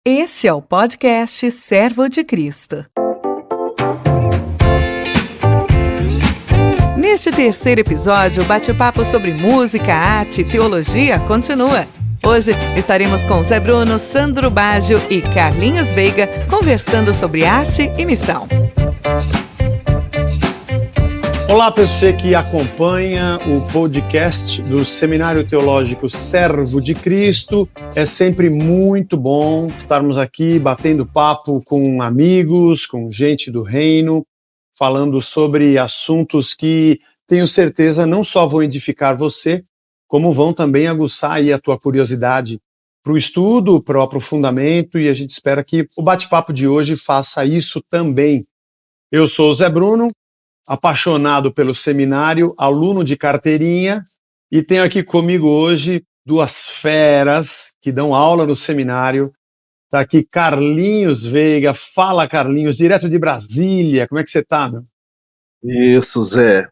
Este é o podcast Servo de Cristo. Neste terceiro episódio, o bate-papo sobre música, arte e teologia continua. Hoje estaremos com Zé Bruno, Sandro Baggio e Carlinhos Veiga conversando sobre arte e missão. Olá, você que acompanha o podcast do Seminário Teológico Servo de Cristo. É sempre muito bom estarmos aqui batendo papo com amigos, com gente do reino, falando sobre assuntos que tenho certeza não só vão edificar você, como vão também aguçar aí a tua curiosidade para o estudo, para o aprofundamento, e a gente espera que o bate-papo de hoje faça isso também. Eu sou o Zé Bruno, apaixonado pelo seminário, aluno de carteirinha, e tenho aqui comigo hoje duas feras que dão aula no seminário. Está aqui Carlinhos Veiga. Fala, Carlinhos, direto de Brasília. Como é que você está, meu? Isso, Zé.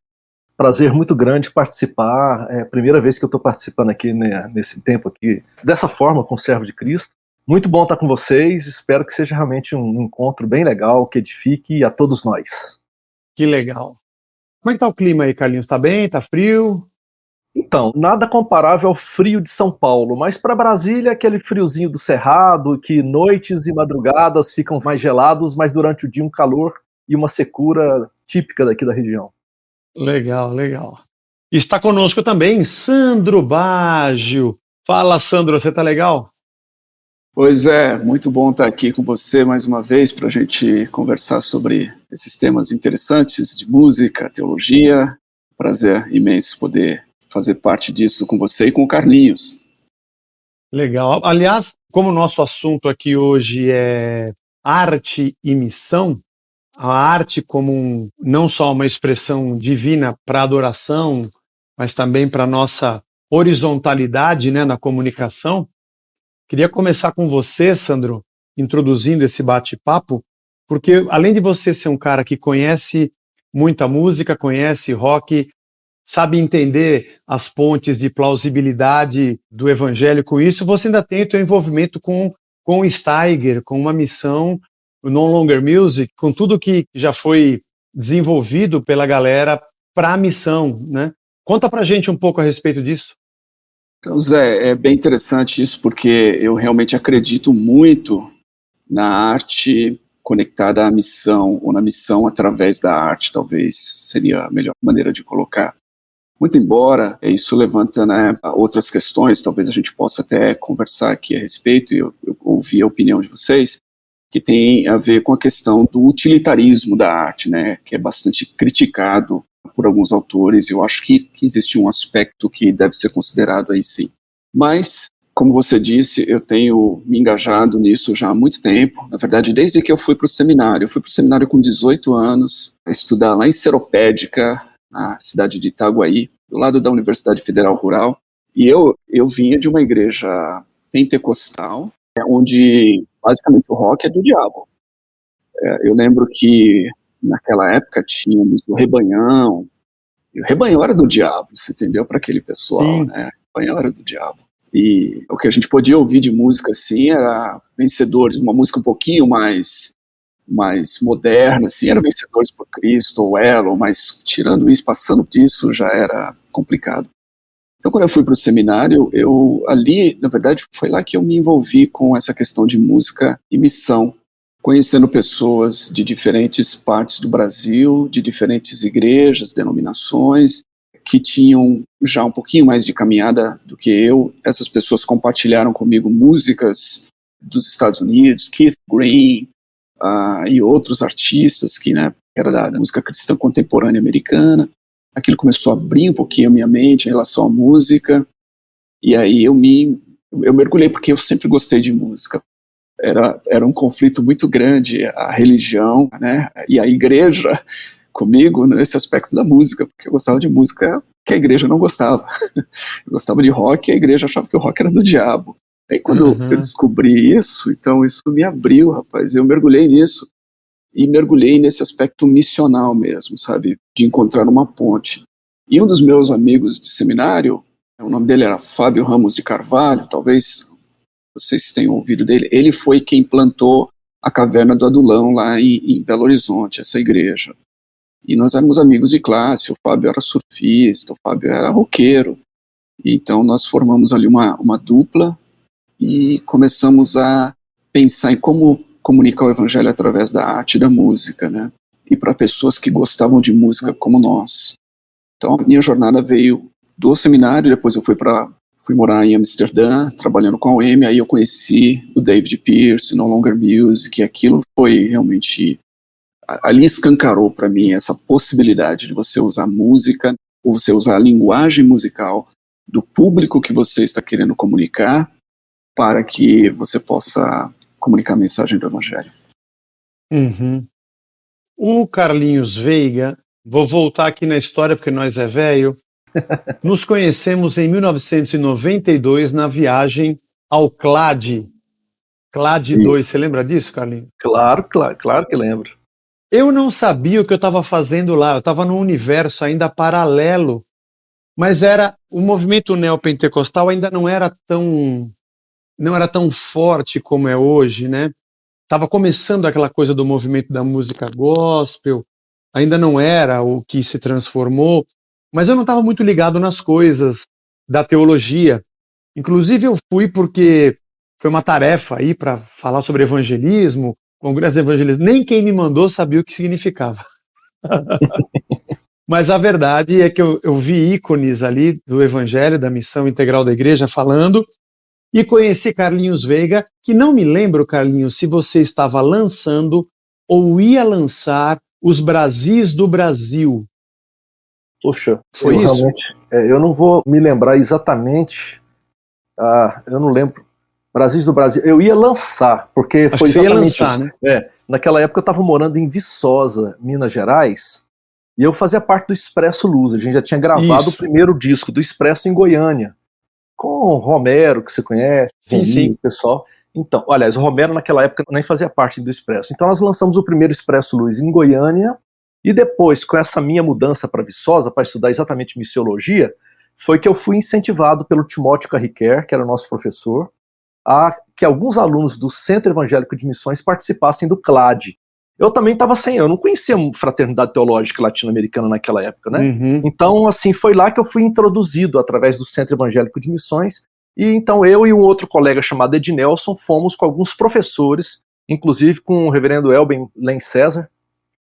Prazer muito grande participar. É a primeira vez que eu estou participando aqui, né, nesse tempo aqui, dessa forma, com o Servo de Cristo. Muito bom estar com vocês. Espero que seja realmente um encontro bem legal, que edifique a todos nós. Que legal. Como é que tá o clima aí, Carlinhos? Tá bem? Tá frio? Então, nada comparável ao frio de São Paulo, mas para Brasília, aquele friozinho do Cerrado, que noites e madrugadas ficam mais gelados, mas durante o dia um calor e uma secura típica daqui da região. Legal, legal. Está conosco também Sandro Baggio. Fala, Sandro, você tá legal? Pois é, muito bom estar aqui com você mais uma vez para a gente conversar sobre esses temas interessantes de música, teologia. Prazer imenso poder fazer parte disso com você e com o Carlinhos. Legal. Aliás, como o nosso assunto aqui hoje é arte e missão, a arte como não só uma expressão divina para adoração, mas também para nossa horizontalidade, né, na comunicação. Queria começar com você, Sandro, introduzindo esse bate-papo, porque além de você ser um cara que conhece muita música, conhece rock, sabe entender as pontes de plausibilidade do evangelho com isso, você ainda tem o teu envolvimento com o Steiger, com uma missão, o No Longer Music, com tudo que já foi desenvolvido pela galera para a missão, né? Conta pra gente um pouco a respeito disso. Então, Zé, é bem interessante isso, porque eu realmente acredito muito na arte conectada à missão, ou na missão através da arte, talvez seria a melhor maneira de colocar. Muito embora isso levanta, né, outras questões, talvez a gente possa até conversar aqui a respeito, e eu ouvi a opinião de vocês, que tem a ver com a questão do utilitarismo da arte, né, que é bastante criticado por alguns autores. Eu acho que existe um aspecto que deve ser considerado aí sim. Mas, como você disse, eu tenho me engajado nisso já há muito tempo, na verdade desde que eu fui para o seminário. Eu fui para o seminário com 18 anos, a estudar lá em Seropédica, na cidade de Itaguaí, do lado da Universidade Federal Rural, e eu vinha de uma igreja pentecostal, onde basicamente o rock é do diabo. Eu lembro que naquela época tínhamos o Rebanhão, e o Rebanhão era do diabo, você entendeu? Para aquele pessoal, Sim. né? O Rebanhão era do diabo. E o que a gente podia ouvir de música, assim, era Vencedores, uma música um pouquinho mais moderna, assim, era Vencedores por Cristo, ou Elo, mas tirando isso, passando disso, já era complicado. Então, quando eu fui para o seminário, ali, na verdade, foi lá que eu me envolvi com essa questão de música e missão, conhecendo pessoas de diferentes partes do Brasil, de diferentes igrejas, denominações, que tinham já um pouquinho mais de caminhada do que eu. Essas pessoas compartilharam comigo músicas dos Estados Unidos, Keith Green, e outros artistas que, né, era da música cristã contemporânea americana. Aquilo começou a abrir um pouquinho a minha mente em relação à música, e aí eu mergulhei, porque eu sempre gostei de música. Era um conflito muito grande, a religião, né, e a igreja comigo nesse aspecto da música, porque eu gostava de música que a igreja não gostava. Eu gostava de rock e a igreja achava que o rock era do diabo. Aí quando eu descobri isso, então isso me abriu, rapaz, eu mergulhei nisso, e mergulhei nesse aspecto missional mesmo, sabe, de encontrar uma ponte. E um dos meus amigos de seminário, o nome dele era Fábio Ramos de Carvalho, talvez vocês têm ouvido dele, ele foi quem plantou a Caverna do Adulão lá em Belo Horizonte, essa igreja. E nós éramos amigos de classe, o Fábio era surfista, o Fábio era roqueiro. Então nós formamos ali uma dupla e começamos a pensar em como comunicar o evangelho através da arte e da música, né? E para pessoas que gostavam de música como nós. Então a minha jornada veio do seminário, depois eu fui morar em Amsterdã, trabalhando com a OM, aí eu conheci o David Pierce, No Longer Music, e aquilo foi realmente... Ali escancarou para mim essa possibilidade de você usar música, ou você usar a linguagem musical do público que você está querendo comunicar, para que você possa comunicar a mensagem do Evangelho. Uhum. O Carlinhos Veiga, vou voltar aqui na história porque nós é velho, nos conhecemos em 1992 na viagem ao CLAD 2, você lembra disso, Carlinhos? Claro que lembro. Eu não sabia o que eu estava fazendo lá, eu estava num universo ainda paralelo, mas o movimento neopentecostal ainda não era tão forte como é hoje, né? Estava começando aquela coisa do movimento da música gospel, ainda não era o que se transformou, mas eu não estava muito ligado nas coisas da teologia. Inclusive eu fui porque foi uma tarefa aí para falar sobre evangelismo, congresso de evangelismo, nem quem me mandou sabia o que significava. Mas a verdade é que eu vi ícones ali do evangelho, da missão integral da igreja falando, e conheci Carlinhos Veiga, que não me lembro, Carlinhos, se você estava lançando ou ia lançar os Brasis do Brasil. Poxa, foi isso? Realmente, eu não vou me lembrar exatamente, eu não lembro. Brasis do Brasil, eu ia lançar, porque Acho foi que você ia exatamente lançar, isso. né? Naquela época eu estava morando em Viçosa, Minas Gerais, e eu fazia parte do Expresso Luz. A gente já tinha gravado o primeiro disco do Expresso em Goiânia, com o Romero, que você conhece, Sim. o pessoal. Então, aliás, o Romero naquela época nem fazia parte do Expresso. Então nós lançamos o primeiro Expresso Luz em Goiânia, e depois, com essa minha mudança para Viçosa, para estudar exatamente missiologia, foi que eu fui incentivado pelo Timóteo Carriquer, que era o nosso professor, a que alguns alunos do Centro Evangélico de Missões participassem do CLAD. Eu também estava eu não conhecia a Fraternidade Teológica Latino-Americana naquela época, né? Uhum. Então, assim, foi lá que eu fui introduzido através do Centro Evangélico de Missões, e então eu e um outro colega chamado Ednelson fomos com alguns professores, inclusive com o reverendo Elben Len César,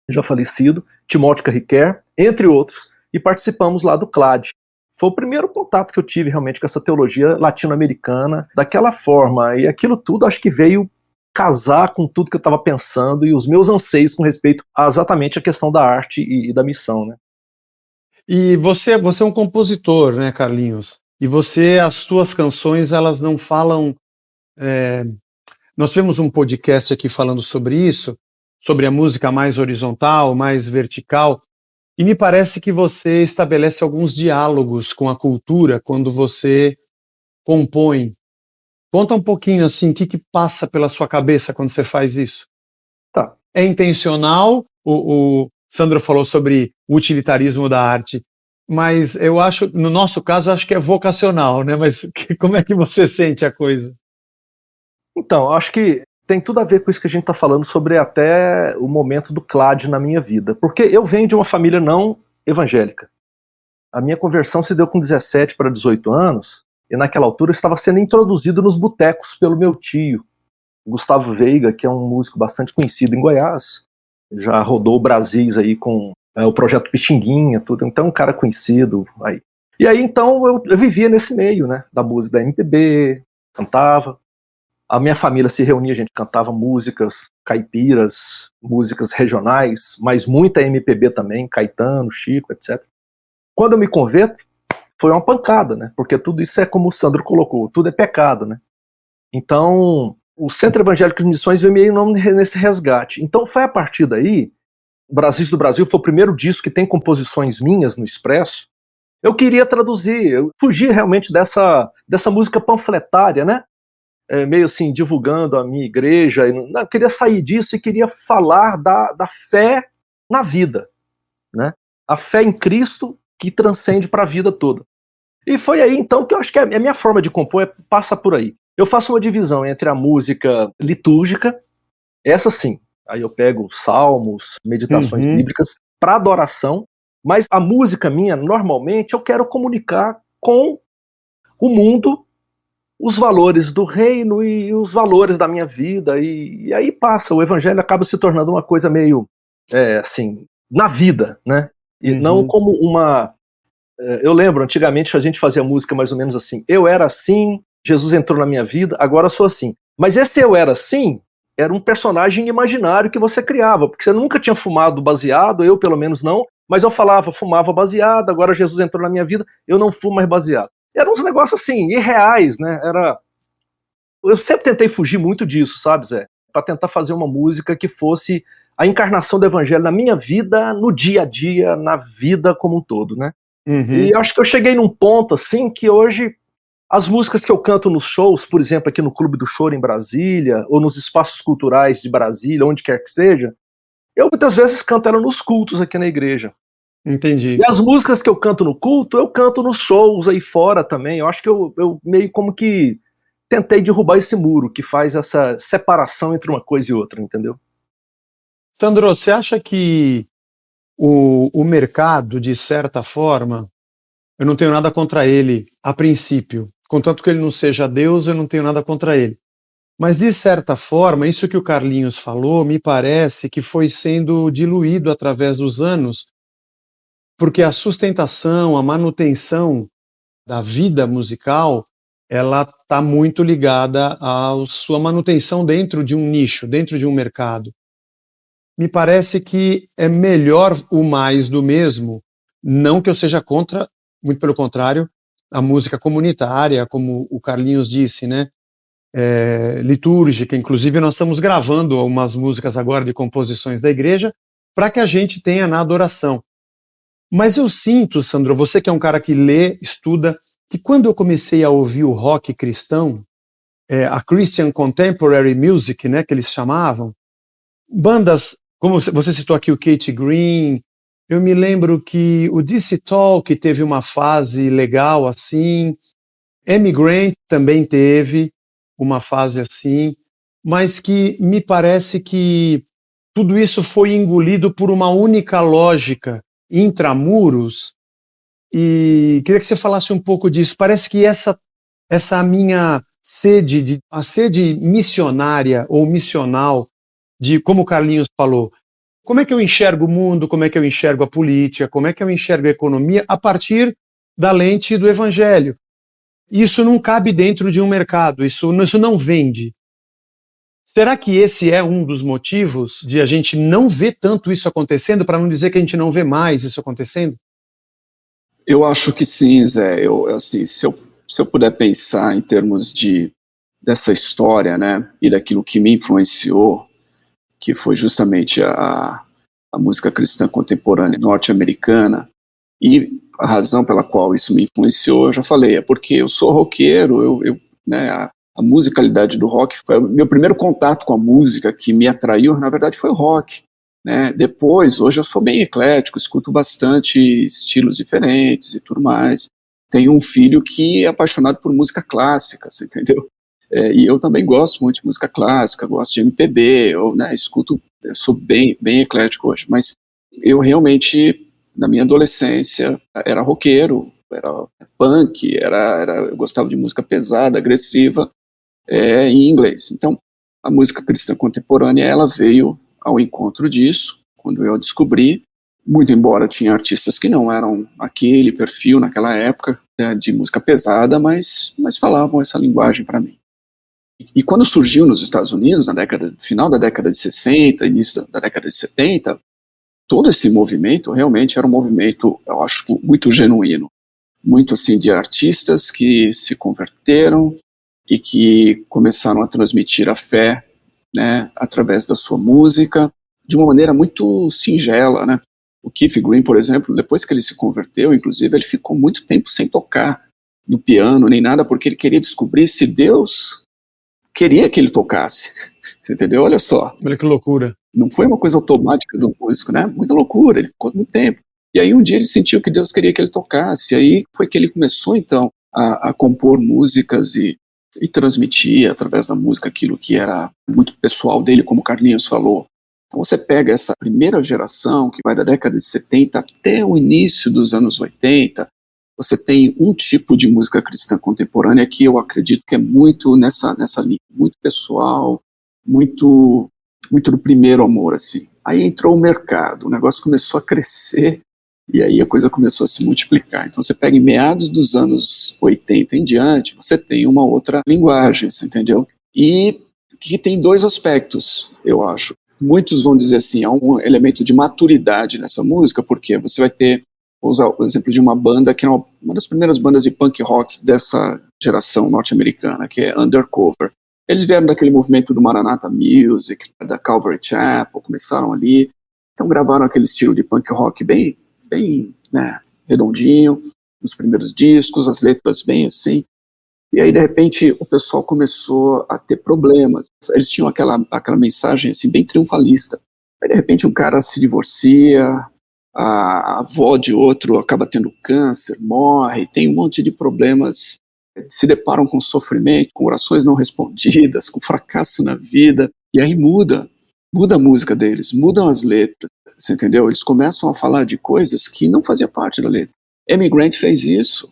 já falecido, Timóteo Carriquer, entre outros, e participamos lá do CLAD. Foi o primeiro contato que eu tive realmente com essa teologia latino-americana, daquela forma, e aquilo tudo acho que veio casar com tudo que eu estava pensando e os meus anseios com respeito a exatamente a questão da arte e da missão, né? E você é um compositor, né, Carlinhos? E as suas canções, elas não falam... Nós tivemos um podcast aqui falando sobre isso, sobre a música mais horizontal, mais vertical, e me parece que você estabelece alguns diálogos com a cultura quando você compõe. Conta um pouquinho assim, o que passa pela sua cabeça quando você faz isso? Tá. É intencional? O Sandro falou sobre o utilitarismo da arte, mas eu acho, no nosso caso, acho que é vocacional, né? Mas como é que você sente a coisa? Então, acho que tem tudo a ver com isso que a gente está falando sobre até o momento do CLAD na minha vida. Porque eu venho de uma família não evangélica. A minha conversão se deu com 17 para 18 anos, e naquela altura eu estava sendo introduzido nos botecos pelo meu tio, Gustavo Veiga, que é um músico bastante conhecido em Goiás. Já rodou o Brasis aí com o projeto Pixinguinha, tudo. Então, um cara conhecido aí. E aí, então, eu vivia nesse meio, né, da música da MPB, cantava. A minha família se reunia, a gente cantava músicas caipiras, músicas regionais, mas muita MPB também, Caetano, Chico, etc. Quando eu me converto, foi uma pancada, né? Porque tudo isso é como o Sandro colocou, tudo é pecado, né? Então, o Centro Evangélico de Missões veio meio nesse resgate. Então, foi a partir daí, Brasis do Brasil foi o primeiro disco que tem composições minhas no Expresso. Eu queria traduzir, eu fugi realmente dessa música panfletária, né? Meio assim, divulgando a minha igreja. Eu queria sair disso e queria falar da fé na vida, né? A fé em Cristo que transcende para a vida toda. E foi aí, então, que eu acho que a minha forma de compor passa por aí. Eu faço uma divisão entre a música litúrgica, essa sim, aí eu pego salmos, meditações bíblicas para adoração, mas a música minha, normalmente, eu quero comunicar com o mundo os valores do reino e os valores da minha vida, e aí passa, o evangelho acaba se tornando uma coisa meio, assim, na vida, né? E não como uma... Eu lembro, antigamente a gente fazia música mais ou menos assim, eu era assim, Jesus entrou na minha vida, agora eu sou assim. Mas esse eu era assim, era um personagem imaginário que você criava, porque você nunca tinha fumado baseado, eu pelo menos não, mas eu fumava baseado, agora Jesus entrou na minha vida, eu não fumo mais baseado. Eram uns negócios assim, irreais, né? Eu sempre tentei fugir muito disso, sabe, Zé? Para tentar fazer uma música que fosse a encarnação do evangelho na minha vida, no dia a dia, na vida como um todo, né? E acho que eu cheguei num ponto, assim, que hoje as músicas que eu canto nos shows, por exemplo, aqui no Clube do Choro em Brasília, ou nos espaços culturais de Brasília, onde quer que seja, eu muitas vezes canto ela nos cultos aqui na igreja. Entendi. E as músicas que eu canto no culto, eu canto nos shows aí fora também. Eu acho que eu meio como que tentei derrubar esse muro que faz essa separação entre uma coisa e outra, entendeu? Sandro, você acha que o mercado, de certa forma, eu não tenho nada contra ele a princípio, contanto que ele não seja Deus, eu não tenho nada contra ele. Mas, de certa forma, isso que o Carlinhos falou, me parece que foi sendo diluído através dos anos, porque a sustentação, a manutenção da vida musical, ela está muito ligada à sua manutenção dentro de um nicho, dentro de um mercado. Me parece que é melhor o mais do mesmo, não que eu seja contra, muito pelo contrário, a música comunitária, como o Carlinhos disse, né? Litúrgica, inclusive nós estamos gravando umas músicas agora de composições da igreja para que a gente tenha na adoração. Mas eu sinto, Sandro, você que é um cara que lê, estuda, que quando eu comecei a ouvir o rock cristão, a Christian Contemporary Music, né, que eles chamavam, bandas, como você citou aqui o Kate Green, eu me lembro que o DC Talk teve uma fase legal assim, Amy Grant também teve uma fase assim, mas que me parece que tudo isso foi engolido por uma única lógica intramuros, e queria que você falasse um pouco disso. Parece que essa minha sede, a sede missionária ou missional, de como o Carlinhos falou, como é que eu enxergo o mundo, como é que eu enxergo a política, como é que eu enxergo a economia a partir da lente do evangelho. Isso não cabe dentro de um mercado, isso não vende. Será que esse é um dos motivos de a gente não ver tanto isso acontecendo, para não dizer que a gente não vê mais isso acontecendo? Eu acho que sim, Zé. Assim, se eu puder pensar em termos dessa história, né, e daquilo que me influenciou, que foi justamente a música cristã contemporânea norte-americana, e a razão pela qual isso me influenciou, eu já falei, é porque eu sou roqueiro, né, a musicalidade do rock, foi o meu primeiro contato com a música que me atraiu, na verdade, foi o rock. Né? Depois, hoje eu sou bem eclético, escuto bastante estilos diferentes e tudo mais. Tenho um filho que é apaixonado por música clássica, você entendeu? E eu também gosto muito de música clássica, gosto de MPB, né, eu sou bem eclético hoje, mas eu realmente, na minha adolescência, era roqueiro, era punk, eu gostava de música pesada, agressiva, em inglês. Então, a música cristã contemporânea, ela veio ao encontro disso, quando eu descobri, muito embora tinha artistas que não eram aquele perfil naquela época, de música pesada, mas falavam essa linguagem para mim. E quando surgiu nos Estados Unidos, final da década de 60, início da década de 70, todo esse movimento realmente era um movimento, eu acho, muito genuíno, muito assim de artistas que se converteram e que começaram a transmitir a fé, né, através da sua música, de uma maneira muito singela, né? O Keith Green, por exemplo, depois que ele se converteu, inclusive, ele ficou muito tempo sem tocar no piano, nem nada, porque ele queria descobrir se Deus queria que ele tocasse. Você entendeu? Olha só. Olha que loucura. Não foi uma coisa automática do músico, né? Muita loucura, ele ficou muito tempo. E aí um dia ele sentiu que Deus queria que ele tocasse, e aí foi que ele começou, então, a compor músicas, e e transmitia através da música aquilo que era muito pessoal dele, como o Carlinhos falou. Então você pega essa primeira geração, que vai da década de 70 até o início dos anos 80, você tem um tipo de música cristã contemporânea que eu acredito que é muito nessa linha, muito pessoal, muito do primeiro amor, assim. Aí entrou o mercado, o negócio começou a crescer, e aí a coisa começou a se multiplicar. Então você pega em meados dos anos 80 em diante, você tem uma outra linguagem, você entendeu? E que tem dois aspectos, eu acho. Muitos vão dizer assim, há um elemento de maturidade nessa música, porque você vai ter, vou usar o exemplo de uma banda que é uma das primeiras bandas de punk rock dessa geração norte-americana, que é Undercover. Eles vieram daquele movimento do Maranatha Music, da Calvary Chapel, começaram ali, então gravaram aquele estilo de punk rock bem né, redondinho, nos primeiros discos, as letras bem assim, e aí de repente o pessoal começou a ter problemas. Eles tinham aquela mensagem assim bem triunfalista. Aí de repente um cara se divorcia, a avó de outro acaba tendo câncer, morre, tem um monte de problemas, se deparam com sofrimento, com orações não respondidas, com fracasso na vida, e aí muda a música deles, mudam as letras, você entendeu? Eles começam a falar de coisas que não fazia parte da letra. Amy Grant fez isso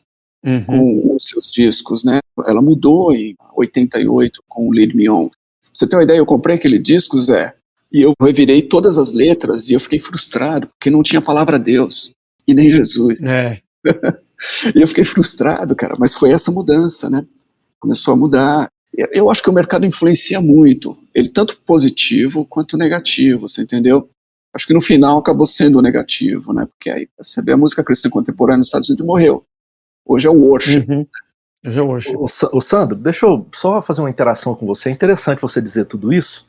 com os seus discos, né? Ela mudou em 88 com o Lead Me On. Pra você ter uma ideia, eu comprei aquele disco, Zé, e eu revirei todas as letras e eu fiquei frustrado, porque não tinha palavra Deus, e nem Jesus. E eu fiquei frustrado, cara, mas foi essa mudança, né? Começou a mudar. Eu acho que o mercado influencia muito, ele tanto positivo quanto negativo, você entendeu? Acho que no final acabou sendo negativo, né? Porque aí você vê a música cristã contemporânea nos Estados Unidos morreu. Hoje é o worship. Hoje é o worship. Ô Sandro, deixa eu só fazer uma interação com você. É interessante você dizer tudo isso.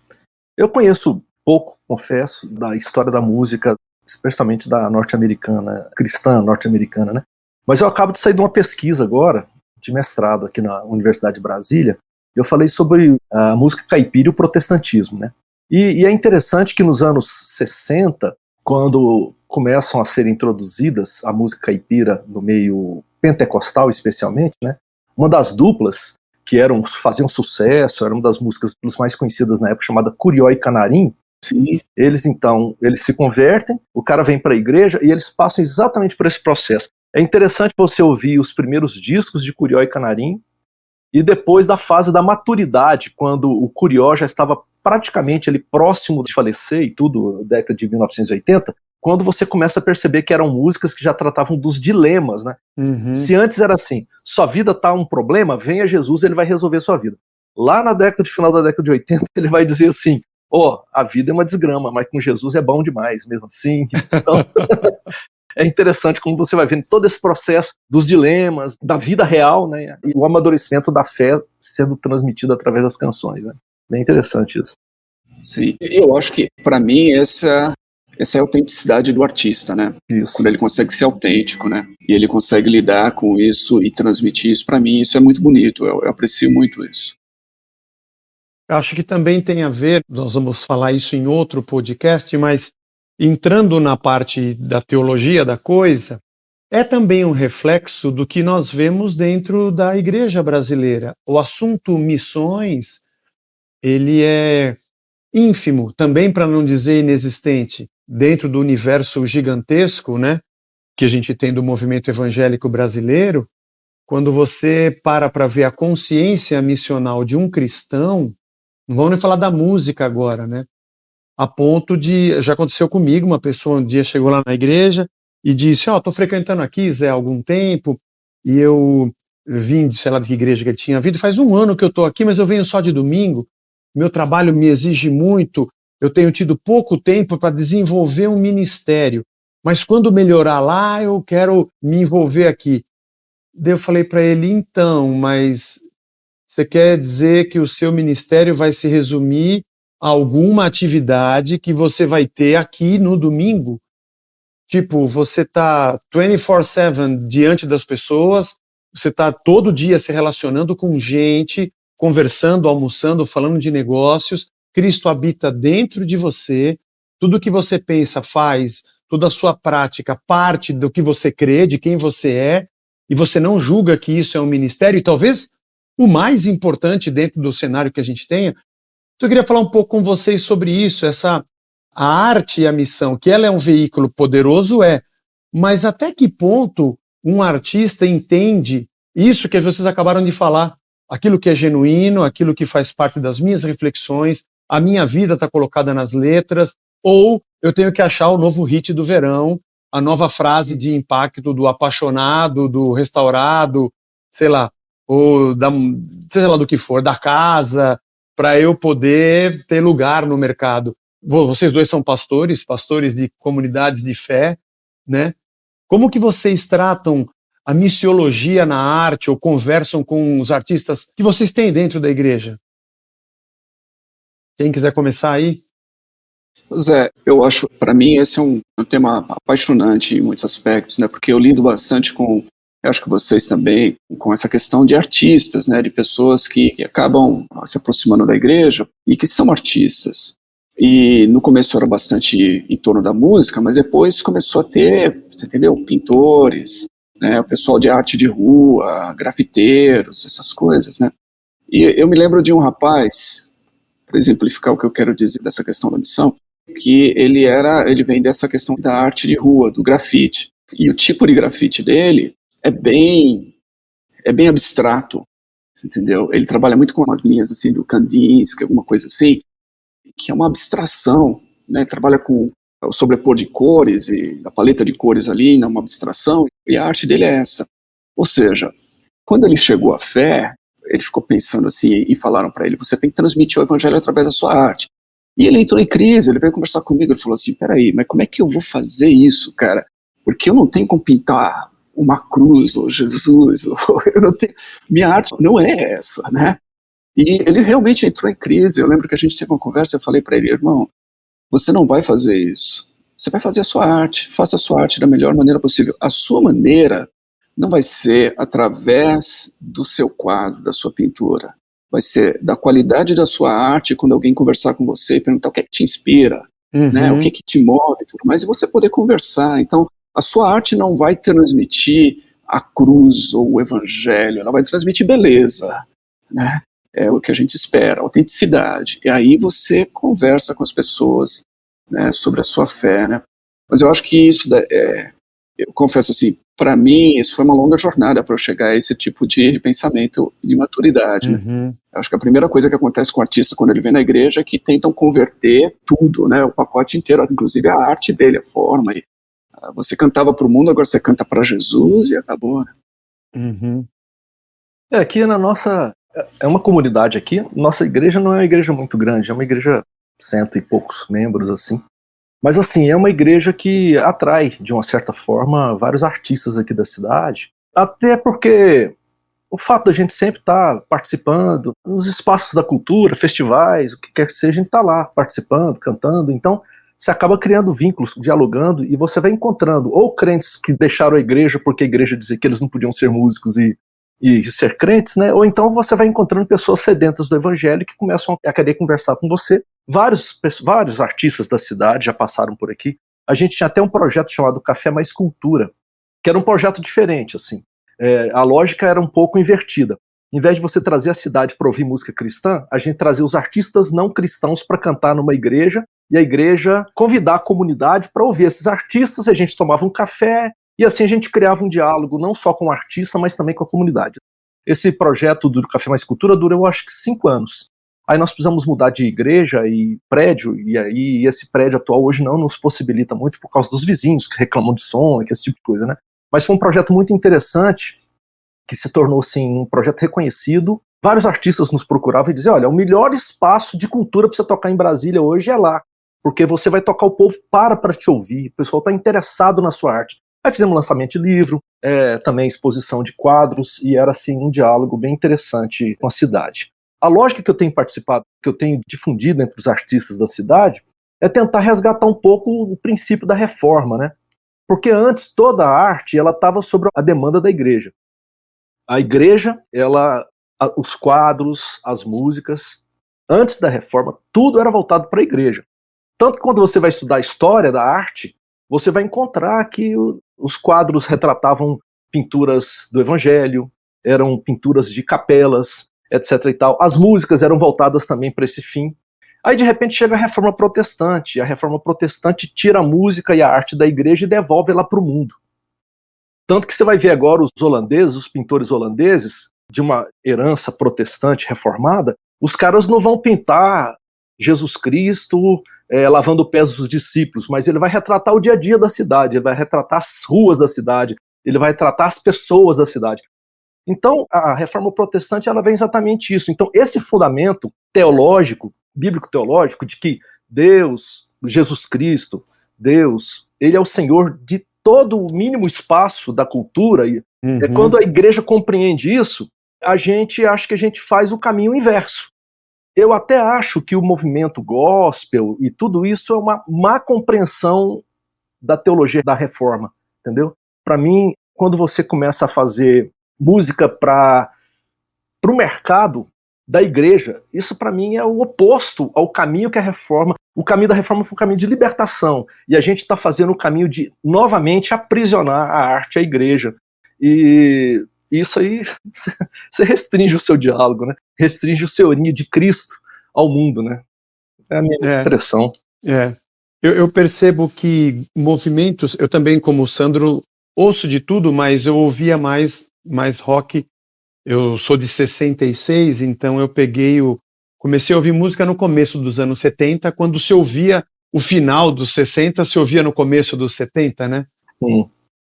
Eu conheço pouco, confesso, da história da música, especialmente da norte-americana, cristã norte-americana, né? Mas eu acabo de sair de uma pesquisa agora, de mestrado aqui na Universidade de Brasília, e eu falei sobre a música caipira e o protestantismo, né? E é interessante que nos anos 60, quando começam a ser introduzidas a música caipira no meio pentecostal especialmente, né? Uma das duplas que faziam sucesso, era uma das músicas mais conhecidas na época, chamada Curió e Canarim. Sim. Eles se convertem, o cara vem para a igreja e eles passam exatamente por esse processo. É interessante você ouvir os primeiros discos de Curió e Canarim e depois da fase da maturidade, quando o Curió já estava praticamente ali próximo de falecer e tudo, década de 1980, quando você começa a perceber que eram músicas que já tratavam dos dilemas, né? Se antes era assim, sua vida tá um problema, venha Jesus, ele vai resolver sua vida. Lá na final da década de 80, ele vai dizer assim, a vida é uma desgrama, mas com Jesus é bom demais, mesmo assim. Então, é interessante como você vai vendo todo esse processo dos dilemas, da vida real, né? E o amadurecimento da fé sendo transmitido através das canções, né? Bem interessante isso. Sim, eu acho que, para mim, essa é a autenticidade do artista, né? Isso. Quando ele consegue ser autêntico, né? E ele consegue lidar com isso e transmitir isso, para mim, isso é muito bonito, eu aprecio muito isso. Acho que também tem a ver, nós vamos falar isso em outro podcast, mas entrando na parte da teologia da coisa, é também um reflexo do que nós vemos dentro da igreja brasileira. O assunto missões, ele é ínfimo, também para não dizer inexistente, dentro do universo gigantesco, né, que a gente tem do movimento evangélico brasileiro. Quando você para ver a consciência missional de um cristão, não vamos nem falar da música agora, né, a ponto de, já aconteceu comigo, uma pessoa um dia chegou lá na igreja e disse, estou frequentando aqui, Zé, há algum tempo, e eu vim, sei lá de que igreja que ele tinha vindo, faz 1 ano que eu estou aqui, mas eu venho só de domingo, meu trabalho me exige muito, eu tenho tido pouco tempo para desenvolver um ministério, mas quando melhorar lá, eu quero me envolver aqui. Daí eu falei para ele, então, mas você quer dizer que o seu ministério vai se resumir a alguma atividade que você vai ter aqui no domingo? Tipo, você está 24/7 diante das pessoas, você está todo dia se relacionando com gente, conversando, almoçando, falando de negócios, Cristo habita dentro de você, tudo que você pensa, faz, toda a sua prática parte do que você crê, de quem você é, e você não julga que isso é um ministério, e talvez o mais importante dentro do cenário que a gente tem. Então, eu queria falar um pouco com vocês sobre isso, a arte e a missão, que ela é um veículo poderoso, mas até que ponto um artista entende isso que vocês acabaram de falar, aquilo que é genuíno, aquilo que faz parte das minhas reflexões, a minha vida está colocada nas letras, ou eu tenho que achar o novo hit do verão, a nova frase de impacto do apaixonado, do restaurado, sei lá, ou seja lá do que for, da casa, para eu poder ter lugar no mercado. Vocês dois são pastores de comunidades de fé, né? Como que vocês tratam a missiologia na arte ou conversam com os artistas que vocês têm dentro da igreja? Quem quiser começar aí? Zé, eu acho, para mim, esse é um tema apaixonante em muitos aspectos, né? Porque eu lido bastante com, eu acho que vocês também, com essa questão de artistas, né? De pessoas que acabam se aproximando da igreja e que são artistas. E no começo era bastante em torno da música, mas depois começou a ter, você entendeu, pintores, né, o pessoal de arte de rua, grafiteiros, essas coisas, né. E eu me lembro de um rapaz, para exemplificar o que eu quero dizer dessa questão da missão, que ele vem dessa questão da arte de rua, do grafite. E o tipo de grafite dele é bem abstrato, entendeu? Ele trabalha muito com umas linhas assim do Kandinsky, alguma coisa assim, que é uma abstração, né? Trabalha com o sobrepor de cores e a paleta de cores ali, né? Uma abstração, e a arte dele é essa. Ou seja, quando ele chegou à fé, ele ficou pensando assim, e falaram para ele, você tem que transmitir o evangelho através da sua arte. E ele entrou em crise, ele veio conversar comigo, ele falou assim, peraí, mas como é que eu vou fazer isso, cara? Porque eu não tenho como pintar uma cruz, ou Jesus, ou eu não tenho... Minha arte não é essa, né? E ele realmente entrou em crise. Eu lembro que a gente teve uma conversa, eu falei para ele, irmão, você não vai fazer isso. Você vai fazer a sua arte, faça a sua arte da melhor maneira possível. A sua maneira não vai ser através do seu quadro, da sua pintura. Vai ser da qualidade da sua arte quando alguém conversar com você e perguntar o que é que te inspira, né? O que é que te move, tudo mais, e você poder conversar. Então, a sua arte não vai transmitir a cruz ou o evangelho, ela vai transmitir beleza, né? É o que a gente espera, autenticidade. E aí você conversa com as pessoas, né, sobre a sua fé, né? Mas eu acho que isso, eu confesso assim, para mim, isso foi uma longa jornada para eu chegar a esse tipo de pensamento e de maturidade, né? Eu acho que a primeira coisa que acontece com o artista quando ele vem na igreja é que tentam converter tudo, né, o pacote inteiro, inclusive a arte dele, a forma. E, você cantava para o mundo, agora você canta para Jesus e acabou, né? Aqui na nossa... É uma comunidade aqui, nossa igreja não é uma igreja muito grande, é uma igreja 100 e poucos membros, assim. Mas, assim, é uma igreja que atrai, de uma certa forma, vários artistas aqui da cidade. Até porque o fato da gente sempre estar participando nos espaços da cultura, festivais, o que quer que seja, a gente está lá participando, cantando. Então, você acaba criando vínculos, dialogando, e você vai encontrando ou crentes que deixaram a igreja porque a igreja dizia que eles não podiam ser músicos e ser crentes, né? Ou então você vai encontrando pessoas sedentas do evangelho que começam a querer conversar com você. Vários artistas da cidade já passaram por aqui. A gente tinha até um projeto chamado Café Mais Cultura, que era um projeto diferente, assim. A lógica era um pouco invertida. Em vez de você trazer a cidade para ouvir música cristã, a gente trazia os artistas não cristãos para cantar numa igreja, e a igreja convidar a comunidade para ouvir esses artistas, a gente tomava um café, e assim a gente criava um diálogo não só com o artista, mas também com a comunidade. Esse projeto do Café Mais Cultura durou, acho que 5 anos. Aí nós precisamos mudar de igreja e prédio, e aí esse prédio atual hoje não nos possibilita muito por causa dos vizinhos que reclamam de som, esse tipo de coisa, né? Mas foi um projeto muito interessante, que se tornou, assim, um projeto reconhecido. Vários artistas nos procuravam e diziam, olha, o melhor espaço de cultura para você tocar em Brasília hoje é lá, porque você vai tocar, o povo para te ouvir, o pessoal está interessado na sua arte. Aí fizemos lançamento de livro, também exposição de quadros, e era assim um diálogo bem interessante com a cidade. A lógica que eu tenho participado, que eu tenho difundido entre os artistas da cidade, é tentar resgatar um pouco o princípio da reforma, né? Porque antes toda a arte ela estava sobre a demanda da igreja. A igreja, os quadros, as músicas, antes da reforma, tudo era voltado para a igreja. Tanto que quando você vai estudar a história da arte, você vai encontrar que os quadros retratavam pinturas do evangelho, eram pinturas de capelas, etc. e tal. As músicas eram voltadas também para esse fim. Aí, de repente, chega a Reforma Protestante, e a Reforma Protestante tira a música e a arte da igreja e devolve ela para o mundo. Tanto que você vai ver agora os holandeses, os pintores holandeses, de uma herança protestante reformada, os caras não vão pintar Jesus Cristo lavando os pés dos discípulos, mas ele vai retratar o dia a dia da cidade, ele vai retratar as ruas da cidade, ele vai retratar as pessoas da cidade. Então, a Reforma Protestante, ela vem exatamente isso. Então, esse fundamento teológico, bíblico-teológico, de que Deus, Jesus Cristo, Deus, ele é o Senhor de todo o mínimo espaço da cultura, e quando a igreja compreende isso, a gente acha que a gente faz o caminho inverso. Eu até acho que o movimento gospel e tudo isso é uma má compreensão da teologia da reforma, entendeu? Para mim, quando você começa a fazer música para o mercado da igreja, isso para mim é o oposto ao caminho que a reforma... O caminho da reforma foi um caminho de libertação, e a gente está fazendo o caminho de, novamente, aprisionar a arte, a igreja. E isso aí, você restringe o seu diálogo, né? Restringe o seu de Cristo ao mundo, né? É a minha impressão. Eu percebo que movimentos, eu também, como o Sandro, ouço de tudo, mas eu ouvia mais rock. Eu sou de 66, então eu comecei a ouvir música no começo dos anos 70, quando se ouvia o final dos 60, se ouvia no começo dos 70, né?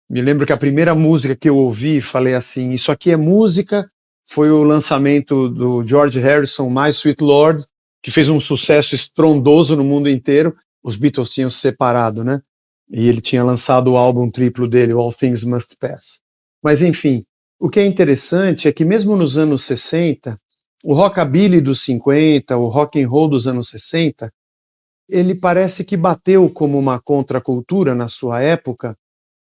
Me lembro que a primeira música que eu ouvi, falei assim, isso aqui é música, foi o lançamento do George Harrison, My Sweet Lord, que fez um sucesso estrondoso no mundo inteiro. Os Beatles tinham se separado, né? E ele tinha lançado o álbum triplo dele, All Things Must Pass. Mas enfim, o que é interessante é que mesmo nos anos 60, o rockabilly dos 50, o rock and roll dos anos 60, ele parece que bateu como uma contracultura na sua época,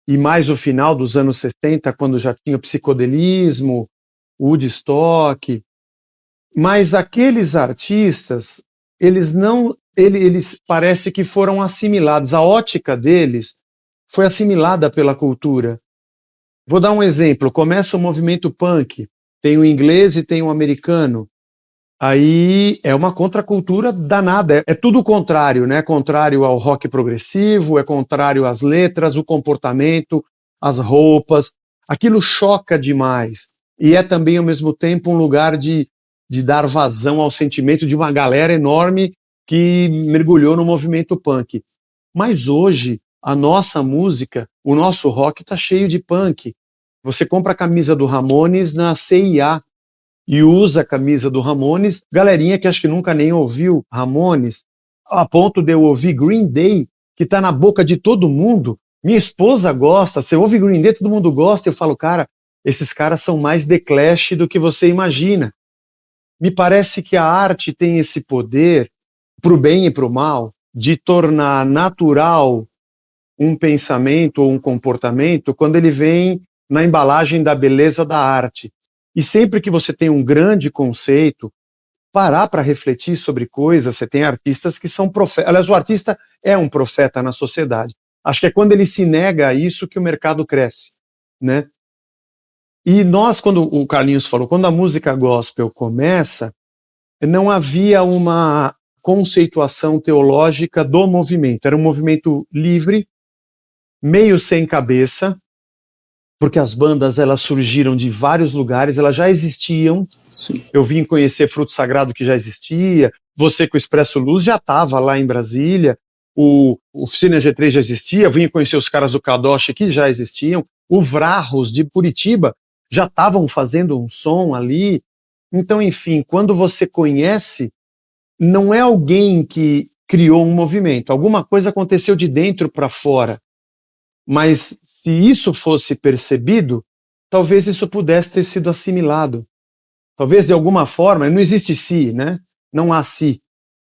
e mais o final dos anos 60, quando já tinha o psicodelismo, o Woodstock. Mas aqueles artistas, eles parece que foram assimilados, a ótica deles foi assimilada pela cultura. Vou dar um exemplo, começa o movimento punk, tem o inglês e tem o americano, aí é uma contracultura danada, é tudo o contrário, né? Contrário ao rock progressivo, é contrário às letras, o comportamento, as roupas, aquilo choca demais, e é também ao mesmo tempo um lugar de dar vazão ao sentimento de uma galera enorme que mergulhou no movimento punk. Mas hoje, a nossa música, o nosso rock está cheio de punk. Você compra a camisa do Ramones na CIA e usa a camisa do Ramones, galerinha que acho que nunca nem ouviu Ramones, a ponto de eu ouvir Green Day, que está na boca de todo mundo. Minha esposa gosta, você ouve Green Day, todo mundo gosta, eu falo, cara, esses caras são mais The Clash do que você imagina. Me parece que a arte tem esse poder, para o bem e para o mal, de tornar natural um pensamento ou um comportamento quando ele vem na embalagem da beleza da arte. E sempre que você tem um grande conceito, parar para refletir sobre coisas, você tem artistas que são profetas. Aliás, o artista é um profeta na sociedade. Acho que é quando ele se nega a isso que o mercado cresce, né? E nós, quando o Carlinhos falou, quando a música gospel começa, não havia uma conceituação teológica do movimento. Era um movimento livre, meio sem cabeça, porque as bandas elas surgiram de vários lugares, elas já existiam. Sim. Eu vim conhecer Fruto Sagrado, que já existia, você com o Expresso Luz já estava lá em Brasília, o Oficina G3 já existia, eu vim conhecer os caras do Kadosh, que já existiam, o Vrarros de Curitiba já estavam fazendo um som ali. Então, enfim, quando você conhece, não é alguém que criou um movimento, alguma coisa aconteceu de dentro para fora. Mas se isso fosse percebido, talvez isso pudesse ter sido assimilado. Talvez de alguma forma, não existe si, né? Não há si.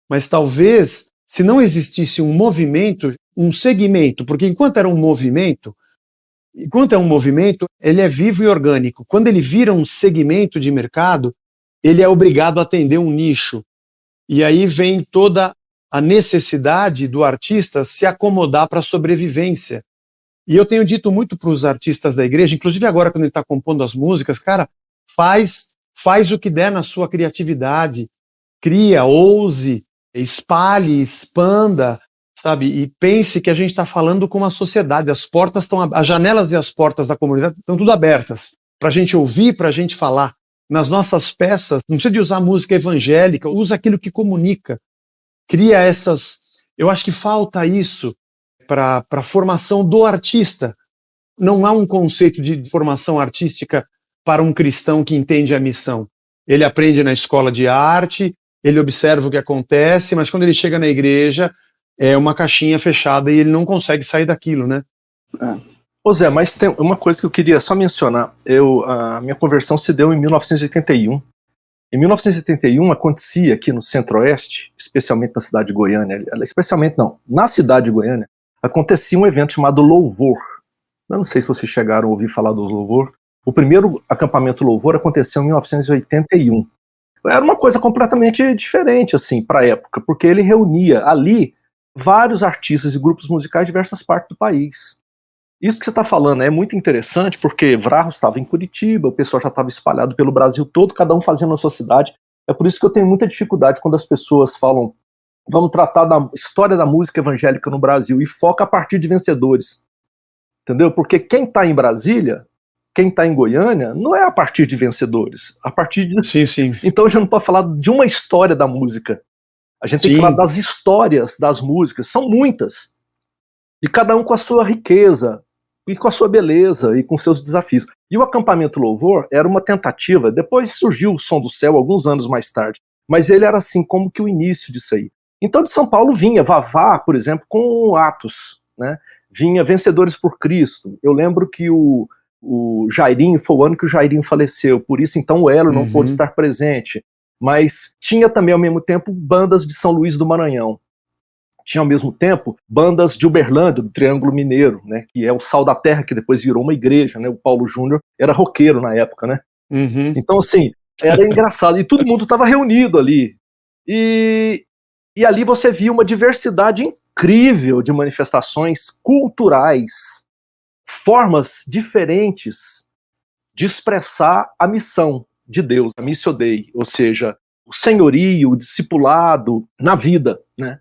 Mas talvez, se não existisse um movimento, um segmento, porque enquanto é um movimento, ele é vivo e orgânico. Quando ele vira um segmento de mercado, ele é obrigado a atender um nicho. E aí vem toda a necessidade do artista se acomodar para a sobrevivência. E eu tenho dito muito para os artistas da igreja, inclusive agora quando ele está compondo as músicas, cara, faz faz o que der na sua criatividade, cria, ouse, espalhe, expanda, sabe? E pense que a gente está falando com uma sociedade, as janelas e as portas da comunidade estão tudo abertas, para a gente ouvir, para a gente falar. Nas nossas peças, não precisa de usar música evangélica, usa aquilo que comunica, cria essas... Eu acho que falta isso para a formação do artista. Não há um conceito de formação artística para um cristão que entende a missão. Ele aprende na escola de arte, ele observa o que acontece, mas quando ele chega na igreja, é uma caixinha fechada e ele não consegue sair daquilo, né? Ô Zé, mas tem uma coisa que eu queria só mencionar. A minha conversão se deu em 1981. Em 1981 acontecia aqui no Centro-Oeste, especialmente na cidade de Goiânia, na cidade de Goiânia, acontecia um evento chamado Louvor. Eu não sei se vocês chegaram a ouvir falar do Louvor. O primeiro acampamento Louvor aconteceu em 1981. Era uma coisa completamente diferente, assim, para a época, porque ele reunia ali vários artistas e grupos musicais de diversas partes do país. Isso que você está falando é muito interessante, porque Vrarros estava em Curitiba, o pessoal já estava espalhado pelo Brasil todo, cada um fazendo a sua cidade. É por isso que eu tenho muita dificuldade quando as pessoas falam, vamos tratar da história da música evangélica no Brasil, e foca a partir de vencedores. Entendeu? Porque quem está em Brasília, quem está em Goiânia, não é a partir de vencedores. A partir de... Sim. Então a gente não pode falar de uma história da música. A gente tem que falar das histórias das músicas. São muitas. E cada um com a sua riqueza, e com a sua beleza, e com seus desafios. E o acampamento Louvor era uma tentativa, depois surgiu o Som do Céu, alguns anos mais tarde, mas ele era assim, como que o início disso aí. Então de São Paulo vinha Vavá, por exemplo, com Atos, né? Vinha Vencedores por Cristo. Eu lembro que o Jairinho, foi o ano que o Jairinho faleceu, por isso então o Elo não pôde estar presente. Mas tinha também ao mesmo tempo bandas de São Luís do Maranhão. Tinha ao mesmo tempo bandas de Uberlândia, do Triângulo Mineiro, né, que é o Sal da Terra, que depois virou uma igreja, né, o Paulo Júnior era roqueiro na época, né. Então assim, era engraçado, e todo mundo estava reunido ali, e ali você via uma diversidade incrível de manifestações culturais, formas diferentes de expressar a missão de Deus, a Missio Dei, ou seja, o senhorio, o discipulado na vida, né.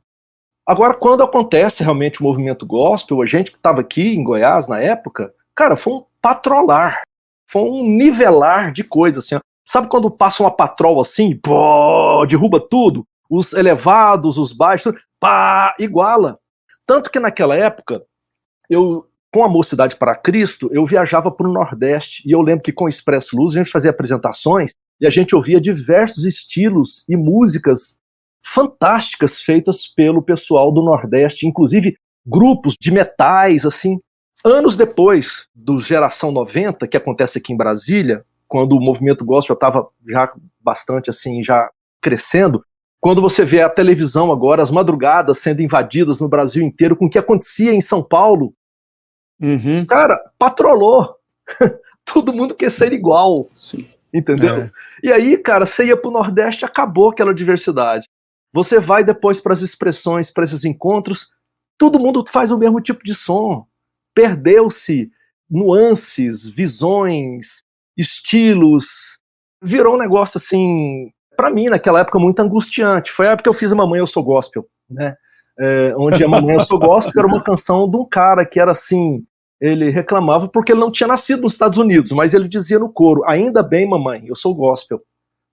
Agora, quando acontece realmente o movimento gospel, a gente que estava aqui em Goiás na época, cara, foi um patrolar, foi um nivelar de coisas, assim, ó. Sabe quando passa uma patrol assim, pô, derruba tudo, os elevados, os baixos, pá, iguala. Tanto que naquela época, eu, com a Mocidade para Cristo, eu viajava para o Nordeste, e eu lembro que com o Expresso Luz a gente fazia apresentações, e a gente ouvia diversos estilos e músicas fantásticas feitas pelo pessoal do Nordeste, inclusive grupos de metais, assim. Anos depois do Geração 90, que acontece aqui em Brasília, quando o movimento gospel estava já bastante assim, já crescendo, quando você vê a televisão agora, as madrugadas sendo invadidas no Brasil inteiro com o que acontecia em São Paulo, cara, patrolou. Todo mundo quer ser igual. Sim. Entendeu? E aí, cara, você ia pro Nordeste, acabou aquela diversidade. Você vai depois para as expressões, para esses encontros, todo mundo faz o mesmo tipo de som. Perdeu-se nuances, visões, estilos. Virou um negócio assim, para mim, naquela época, muito angustiante. Foi a época que eu fiz a Mamãe Eu Sou Gospel, né? Onde a Mamãe Eu Sou Gospel era uma canção de um cara que era assim, ele reclamava porque ele não tinha nascido nos Estados Unidos, mas ele dizia no coro, ainda bem, mamãe, eu sou gospel,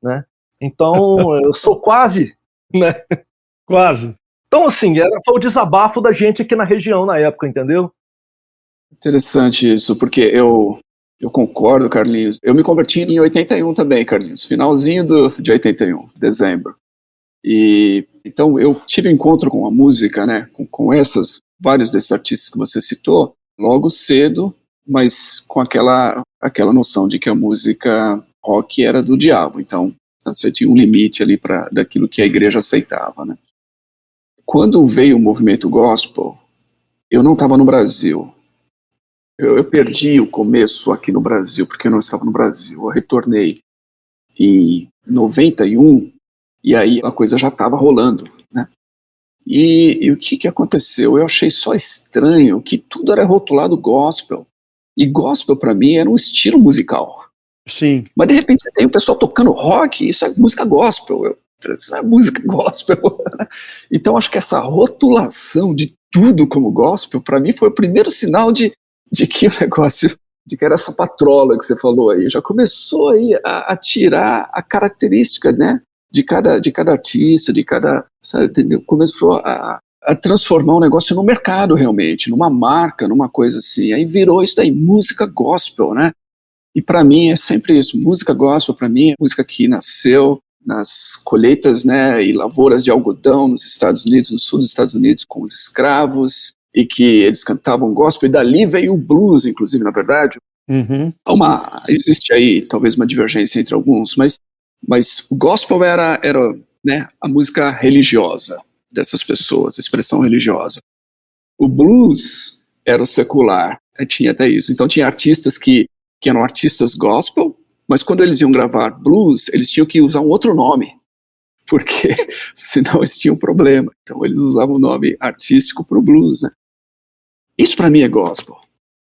né? Então, eu sou quase, né? Quase. Então, assim, foi o desabafo da gente aqui na região na época, entendeu? Interessante isso, porque eu concordo, Carlinhos. Eu me converti em 81 também, Carlinhos, finalzinho de 81, dezembro. E então eu tive encontro com a música, né, com vários desses artistas que você citou, logo cedo, mas com aquela noção de que a música rock era do diabo. Então você tinha um limite ali daquilo que a igreja aceitava, né? Quando veio o movimento gospel, eu não estava no Brasil. Eu perdi o começo aqui no Brasil, porque eu não estava no Brasil. Eu retornei em 91, e aí a coisa já estava rolando, né? E o que aconteceu? Eu achei só estranho que tudo era rotulado gospel. E gospel, para mim, era um estilo musical. Sim. Mas de repente você tem o pessoal tocando rock, isso é música gospel. Isso é música gospel. Então acho que essa rotulação de tudo como gospel, para mim foi o primeiro sinal de que o negócio, de que era essa patrola que você falou aí, já começou aí a tirar a característica, né, de cada artista, sabe, entendeu? Começou a transformar o negócio no mercado realmente, numa marca, numa coisa assim. Aí virou isso daí, música gospel, né? E para mim é sempre isso, música gospel para mim é música que nasceu nas colheitas, né, e lavouras de algodão nos Estados Unidos, no sul dos Estados Unidos, com os escravos, e que eles cantavam gospel, e dali veio o blues, inclusive, na verdade. Uhum. Existe aí talvez uma divergência entre alguns, mas o gospel era né, a música religiosa dessas pessoas, a expressão religiosa. O blues era o secular, tinha até isso. Então tinha artistas que eram artistas gospel, mas quando eles iam gravar blues, eles tinham que usar um outro nome, porque senão eles tinham problema. Então eles usavam o nome artístico para o blues, né? Isso para mim é gospel.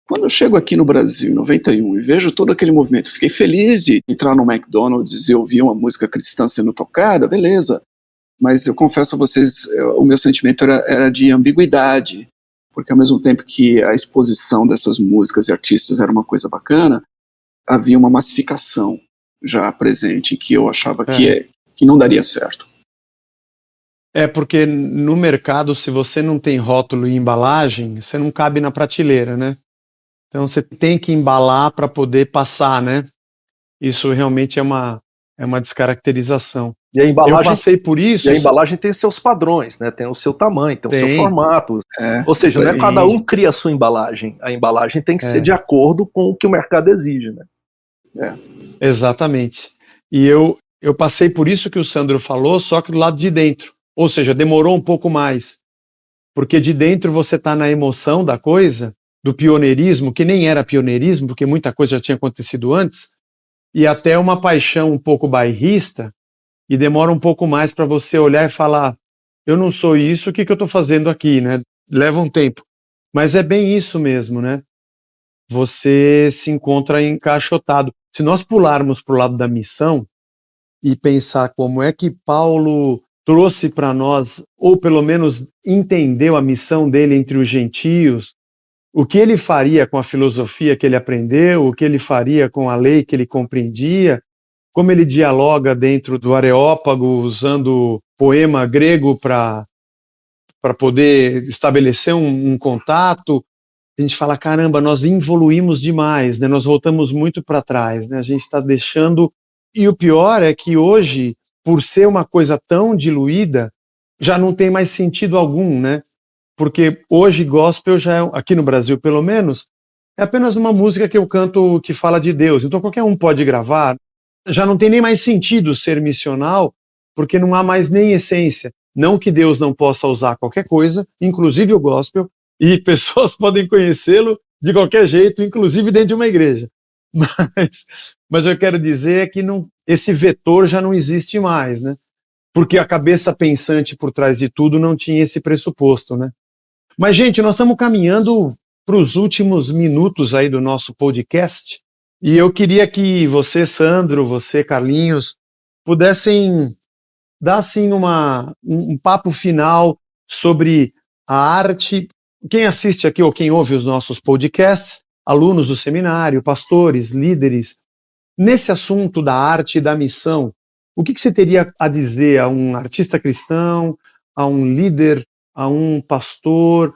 Quando eu chego aqui no Brasil, em 91, e vejo todo aquele movimento, fiquei feliz de entrar no McDonald's e ouvir uma música cristã sendo tocada, beleza. Mas eu confesso a vocês, o meu sentimento era de ambiguidade, porque ao mesmo tempo que a exposição dessas músicas e artistas era uma coisa bacana, havia uma massificação já presente que eu achava que não daria certo. Porque no mercado, se você não tem rótulo e embalagem, você não cabe na prateleira, né? Então você tem que embalar para poder passar, né? Isso realmente é uma descaracterização. E a embalagem, eu passei por isso. E a embalagem tem seus padrões, né? Tem o seu tamanho, tem o seu formato. Ou seja, não é cada um cria a sua embalagem. A embalagem tem que ser de acordo com o que o mercado exige, né? Exatamente. E eu passei por isso que o Sandro falou, só que do lado de dentro. Ou seja, demorou um pouco mais. Porque de dentro você está na emoção da coisa, do pioneirismo, que nem era pioneirismo, porque muita coisa já tinha acontecido antes, e até uma paixão um pouco bairrista, e demora um pouco mais para você olhar e falar, eu não sou isso, o que eu estou fazendo aqui, né? Leva um tempo. Mas é bem isso mesmo, né? Você se encontra encaixotado. Se nós pularmos para o lado da missão e pensar como é que Paulo trouxe para nós, ou pelo menos entendeu a missão dele entre os gentios, o que ele faria com a filosofia que ele aprendeu, o que ele faria com a lei que ele compreendia, como ele dialoga dentro do Areópago, usando poema grego para poder estabelecer um contato, a gente fala, caramba, nós evoluímos demais, né? Nós voltamos muito para trás, né? A gente está deixando... E o pior é que hoje, por ser uma coisa tão diluída, já não tem mais sentido algum, né? Porque hoje gospel já é, aqui no Brasil pelo menos, é apenas uma música que eu canto que fala de Deus. Então qualquer um pode gravar. Já não tem nem mais sentido ser missional, porque não há mais nem essência. Não que Deus não possa usar qualquer coisa, inclusive o gospel, e pessoas podem conhecê-lo de qualquer jeito, inclusive dentro de uma igreja. Mas eu quero dizer é que esse vetor já não existe mais, né? Porque a cabeça pensante por trás de tudo não tinha esse pressuposto, né? Mas, gente, nós estamos caminhando para os últimos minutos aí do nosso podcast, e eu queria que você, Sandro, você, Carlinhos, pudessem dar, assim, um papo final sobre a arte. Quem assiste aqui ou quem ouve os nossos podcasts, alunos do seminário, pastores, líderes, nesse assunto da arte e da missão, o que você teria a dizer a um artista cristão, a um líder, a um pastor? O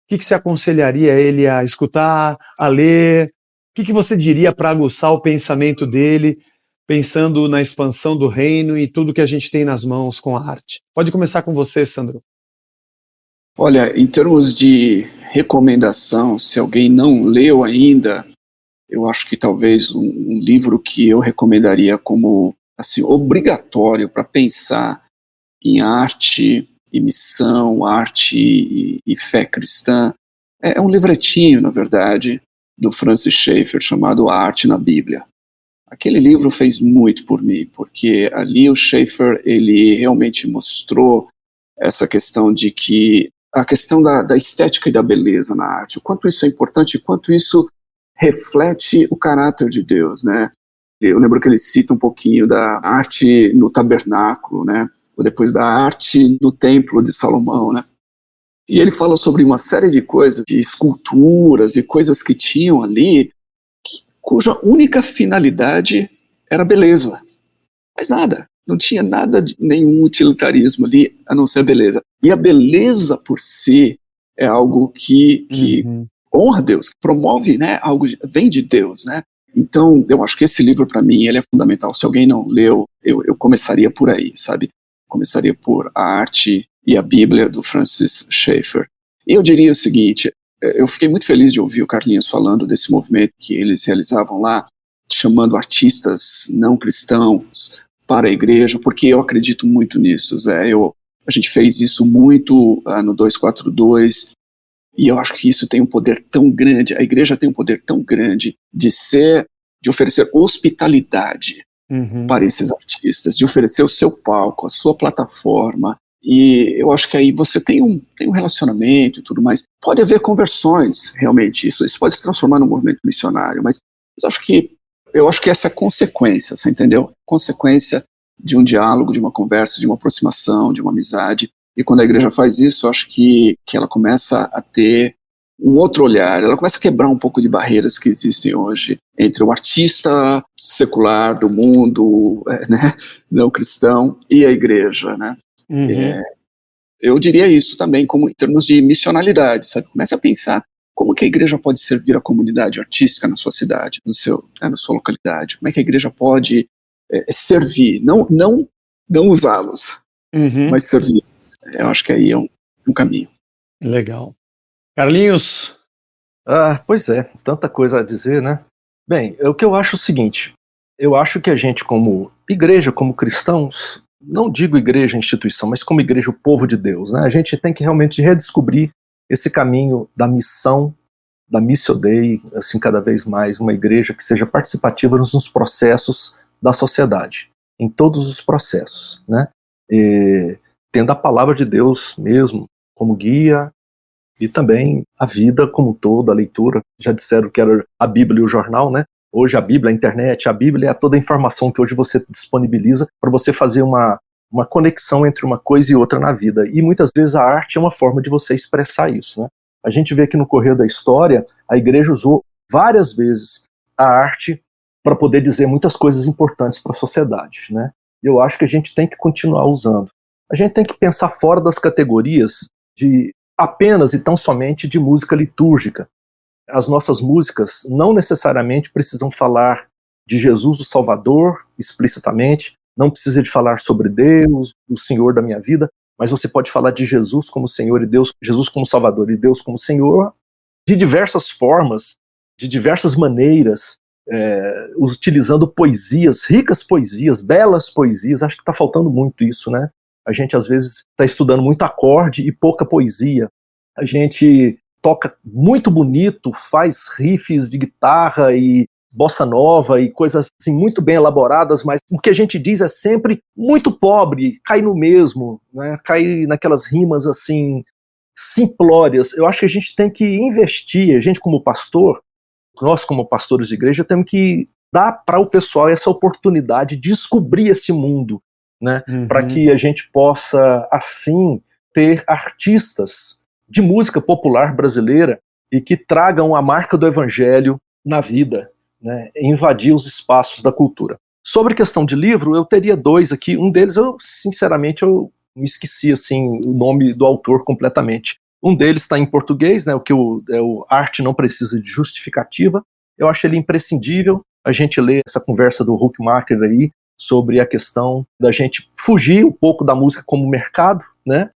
que você aconselharia ele a escutar, a ler? O que você diria para aguçar o pensamento dele, pensando na expansão do reino e tudo que a gente tem nas mãos com a arte? Pode começar com você, Sandro. Olha, em termos de recomendação, se alguém não leu ainda, eu acho que talvez um livro que eu recomendaria como assim, obrigatório para pensar em arte e missão, arte e fé cristã, é um livretinho, na verdade, do Francis Schaeffer, chamado A Arte na Bíblia. Aquele livro fez muito por mim, porque ali o Schaeffer, ele realmente mostrou essa questão de que a questão da estética e da beleza na arte, o quanto isso é importante, o quanto isso reflete o caráter de Deus, né? Eu lembro que ele cita um pouquinho da arte no tabernáculo, né? Ou depois da arte no templo de Salomão, né? E ele fala sobre uma série de coisas, de esculturas e coisas que tinham ali, cuja única finalidade era beleza. Mas nada, não tinha nada de nenhum utilitarismo ali, a não ser a beleza. E a beleza por si é algo que honra Deus, que promove, né, algo, vem de Deus, né? Então, eu acho que esse livro, para mim, ele é fundamental. Se alguém não leu, eu começaria por aí, sabe? Começaria por A Arte e a Bíblia, do Francis Schaeffer. E eu diria o seguinte, eu fiquei muito feliz de ouvir o Carlinhos falando desse movimento que eles realizavam lá, chamando artistas não cristãos para a igreja, porque eu acredito muito nisso, Zé. A gente fez isso muito no 242, e eu acho que isso tem um poder tão grande, a igreja tem um poder tão grande de oferecer hospitalidade para esses artistas, de oferecer o seu palco, a sua plataforma, e eu acho que aí você tem um relacionamento e tudo mais. Pode haver conversões, realmente, isso pode se transformar num movimento missionário, mas eu acho que essa é a consequência, você entendeu? Consequência de um diálogo, de uma conversa, de uma aproximação, de uma amizade. E quando a igreja faz isso, eu acho que ela começa a ter um outro olhar, ela começa a quebrar um pouco de barreiras que existem hoje entre o artista secular do mundo, né, não cristão, e a igreja, né? Eu diria isso também como em termos de missionalidade, sabe? Comece a pensar como que a igreja pode servir a comunidade artística na sua cidade, na sua localidade. Como é que a igreja pode servir, não usá-los, mas servir. Eu acho que aí é um caminho. Legal. Carlinhos? Pois é, tanta coisa a dizer, né? Bem, o que eu acho é o seguinte, eu acho que a gente como igreja, como cristãos, não digo igreja, instituição, mas como igreja, o povo de Deus, né? A gente tem que realmente redescobrir esse caminho da missão, da Missio Dei, assim, cada vez mais uma igreja que seja participativa nos processos da sociedade, em todos os processos, né? Tendo a palavra de Deus mesmo como guia e também a vida como um todo, a leitura. Já disseram que era a Bíblia e o jornal, né? Hoje a Bíblia, a internet, a Bíblia é toda a informação que hoje você disponibiliza para você fazer uma conexão entre uma coisa e outra na vida. E muitas vezes a arte é uma forma de você expressar isso, né? A gente vê que no correr da história, a igreja usou várias vezes a arte para poder dizer muitas coisas importantes para a sociedade, né? Eu acho que a gente tem que continuar usando. A gente tem que pensar fora das categorias de apenas e tão somente de música litúrgica. As nossas músicas não necessariamente precisam falar de Jesus o Salvador explicitamente, não precisa de falar sobre Deus, o Senhor da minha vida, mas você pode falar de Jesus como Senhor e Deus, Jesus como Salvador e Deus como Senhor, de diversas formas, de diversas maneiras, utilizando poesias, ricas poesias, belas poesias. Acho que está faltando muito isso, né? A gente às vezes está estudando muito acorde e pouca poesia. A gente toca muito bonito, faz riffs de guitarra e bossa nova e coisas assim muito bem elaboradas, mas o que a gente diz é sempre muito pobre, cai no mesmo, né? Cai naquelas rimas assim simplórias. Eu acho que a gente tem que investir, a gente como pastor, nós como pastores de igreja, temos que dar para o pessoal essa oportunidade de descobrir esse mundo, né? Para que a gente possa assim ter artistas de música popular brasileira e que tragam a marca do evangelho na vida, né, invadir os espaços da cultura. Sobre questão de livro, eu teria dois aqui. Um deles, sinceramente, eu me esqueci assim, o nome do autor completamente. Um deles está em português, né, o Arte Não Precisa de Justificativa. Eu acho ele imprescindível. A gente lê essa conversa do Huckmacher aí sobre a questão da gente fugir um pouco da música como mercado, né?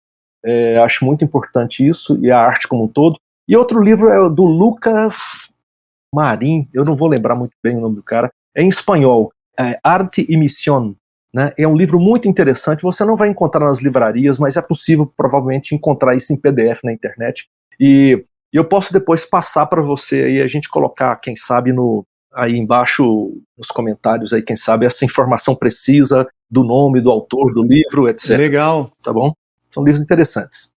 Acho muito importante isso, e a arte como um todo. E outro livro é do Lucas Marim, eu não vou lembrar muito bem o nome do cara, é em espanhol, Arte y Misión, né? É um livro muito interessante, você não vai encontrar nas livrarias, mas é possível provavelmente encontrar isso em PDF na internet, e eu posso depois passar para você aí, a gente colocar, quem sabe, aí embaixo nos comentários, aí, quem sabe, essa informação precisa do nome, do autor, do livro, etc. Legal. Tá bom? São livros interessantes.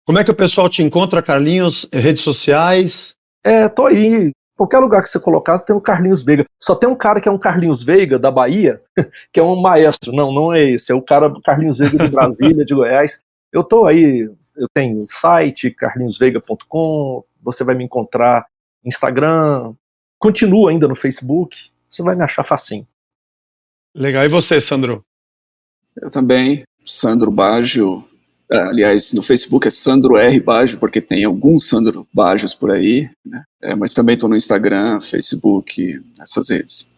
Como é que o pessoal te encontra, Carlinhos? Redes sociais? Tô aí Qualquer lugar que você colocar, tem o Carlinhos Veiga. Só tem um cara que é um Carlinhos Veiga, da Bahia, que é um maestro. Não é esse. É o cara Carlinhos Veiga de Brasília, de Goiás. Eu tô aí, eu tenho site, carlinhosveiga.com, você vai me encontrar no Instagram, continua ainda no Facebook, você vai me achar facinho. Legal. E você, Sandro? Eu também, Sandro Baggio. Aliás, no Facebook é Sandro R. Baggio, porque tem alguns Sandro Baggios por aí, né? Mas também estou no Instagram, Facebook, essas redes.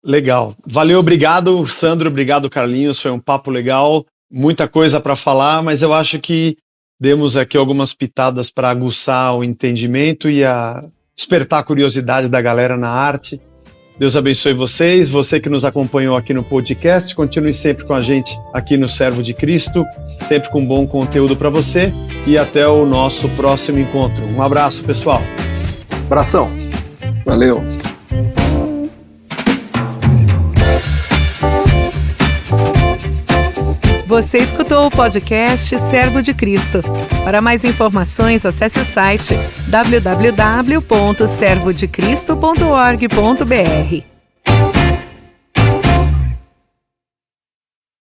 Legal. Valeu, obrigado, Sandro, obrigado, Carlinhos, foi um papo legal, muita coisa para falar, mas eu acho que demos aqui algumas pitadas para aguçar o entendimento e despertar a curiosidade da galera na arte. Deus abençoe vocês, você que nos acompanhou aqui no podcast, continue sempre com a gente aqui no Servo de Cristo, sempre com bom conteúdo para você, e até o nosso próximo encontro. Um abraço, pessoal. Abração. Valeu. Você escutou o podcast Servo de Cristo. Para mais informações, acesse o site www.servodecristo.org.br.